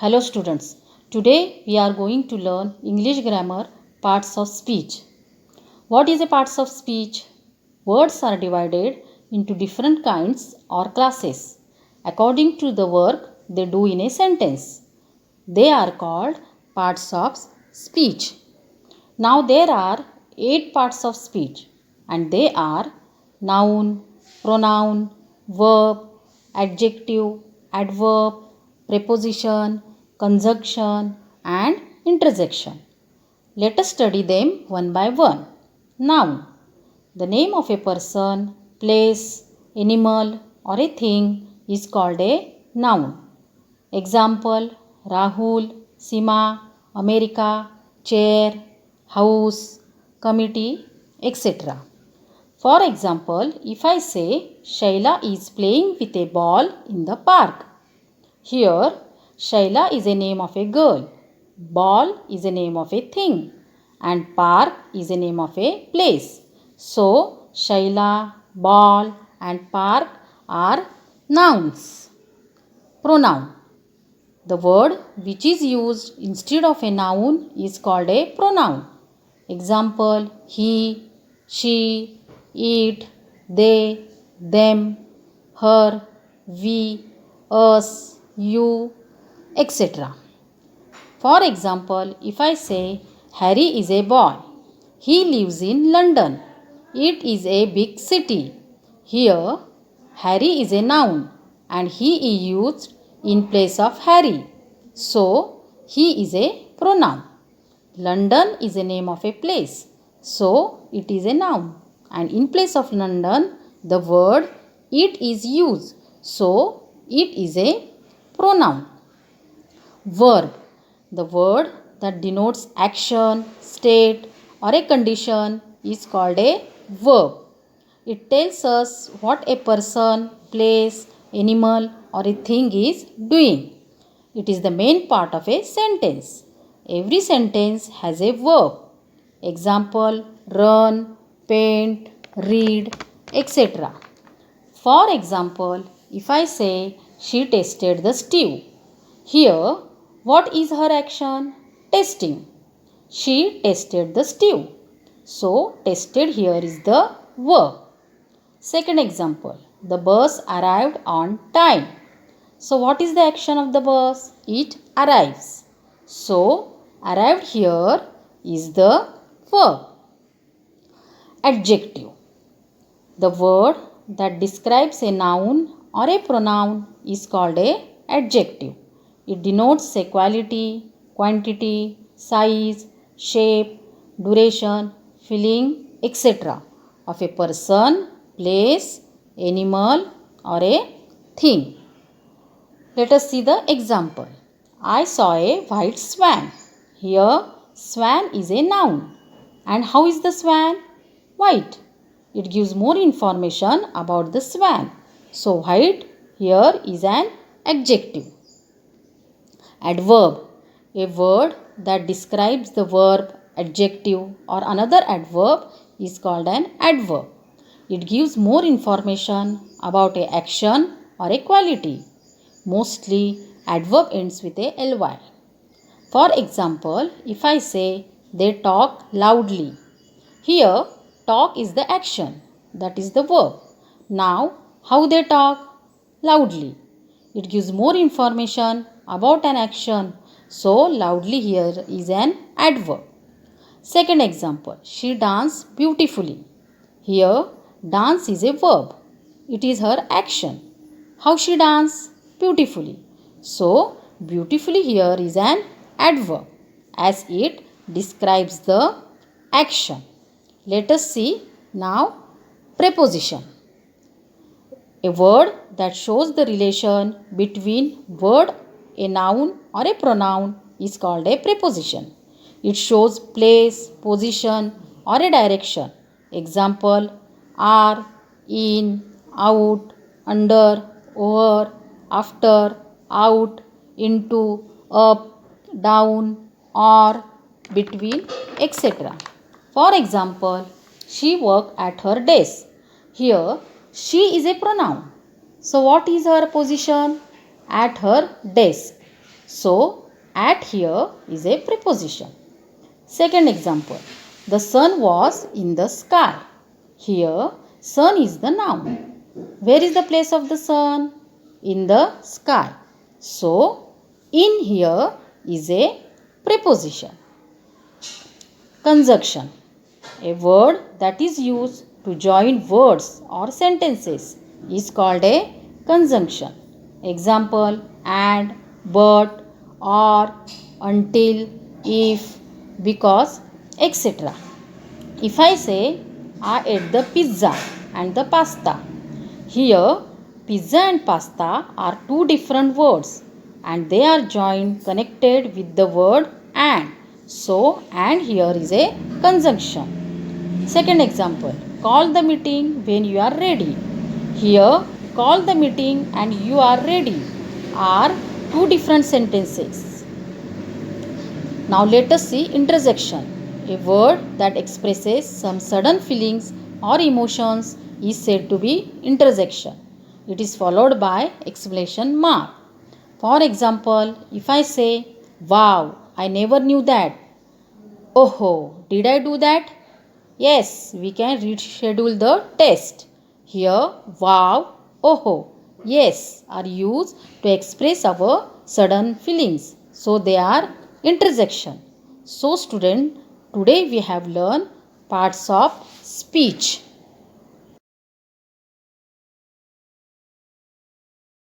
Hello students. Today we are going to learn English grammar parts of speech. What is a parts of speech? Words are divided into different kinds or classes according to the work they do in a sentence. They are called parts of speech. Now there are 8 parts of speech and they are noun, pronoun, verb, adjective, adverb, preposition, conjunction and interjection. Let us study them one by one. Noun. The name of a person, place, animal or a thing is called a noun. Example: Rahul, Sima, America, chair, house, committee, etc. For example, if I say Shaila is playing with a ball in the park. Here, Shaila is a name of a girl, ball is a name of a thing, and park is a name of a place. So, Shaila, ball, and park are nouns. Pronoun. The word which is used instead of a noun is called a pronoun. Example: he, she, it, they, them, her, we, us, you, etc. For example, if I say Harry is a boy, he lives in London, it is a big city. Here, Harry is a noun and he is used in place of Harry. So, he is a pronoun. London is a name of a place. So, it is a noun. And in place of London, the word it is used. So, it is a pronoun. Verb. The word that denotes action, state or a condition is called a verb. It tells us what a person, place, animal or a thing is doing. It is the main part of a sentence. Every sentence has a verb. Example: run, paint, read, etc. For example, if I say she tasted the stew. Here, what is her action? Tasting. She tasted the stew. So, tasted here is the verb. Second example, the bus arrived on time. So, what is the action of the bus? It arrives. So, arrived here is the verb. Adjective. The word that describes a noun or a pronoun is called a adjective. It denotes a quality, quantity, size, shape, duration, feeling, etc. of a person, place, animal or a thing. Let us see the example. I saw a white swan. Here, swan is a noun. And how is the swan? White. It gives more information about the swan. So, white here is an adjective. Adverb. A word that describes the verb, adjective or another adverb is called an adverb. It gives more information about a action or a quality. Mostly, adverb ends with a ly. For example, if I say they talk loudly. Here, talk is the action, that is the verb. Now, how they talk? Loudly. It gives more information about an action. So, loudly here is an adverb. Second example, she danced beautifully. Here, dance is a verb. It is her action. How she danced? Beautifully. So, beautifully here is an adverb as it describes the action. Let us see now preposition. A word that shows the relation between word, a noun or a pronoun is called a preposition. It shows place, position or a direction. Example: are, in, out, under, over, after, out, into, up, down, or, between, etc. For example, she worked at her desk. Here, she is a pronoun. So, what is her position? At her desk. So at here is a preposition. Second example, the sun was in the sky. Here sun is the noun. Where is the place of the sun? In the sky. So in here is a preposition. Conjunction, a word that is used to join words or sentences is called a conjunction. Example, and, but, or, until, if, because, etc. If I say, I ate the pizza and the pasta. Here, pizza and pasta are two different words and they are joined, connected with the word and. So, and here is a conjunction. Second example, call the meeting when you are ready. Here, call the meeting and you are ready are two different sentences. Now let us see interjection. A word that expresses some sudden feelings or emotions is said to be interjection. It is followed by exclamation mark. For example, if I say, wow, I never knew that. Oh, did I do that? Yes, we can reschedule the test. Here, wow, oh, yes are used to express our sudden feelings. So they are interjection. So student, today we have learned parts of speech.